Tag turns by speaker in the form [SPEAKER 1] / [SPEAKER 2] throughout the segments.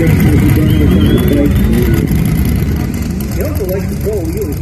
[SPEAKER 1] He also likes to pull wheelies.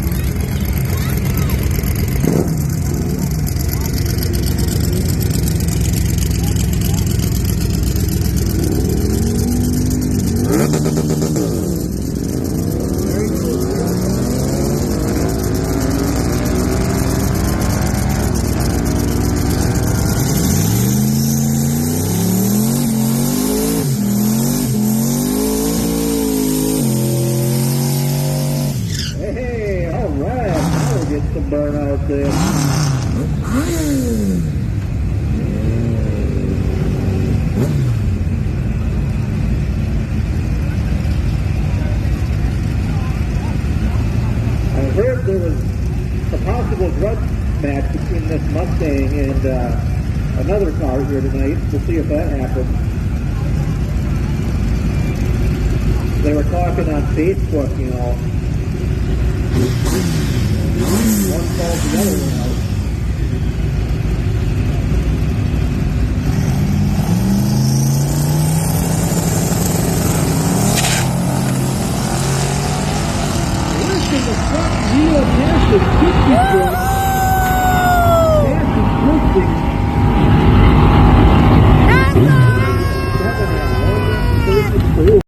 [SPEAKER 1] Some burnout there. I heard there was a possible drug match between this Mustang and another car here tonight. We'll see if that happens. They were talking on Facebook, you know.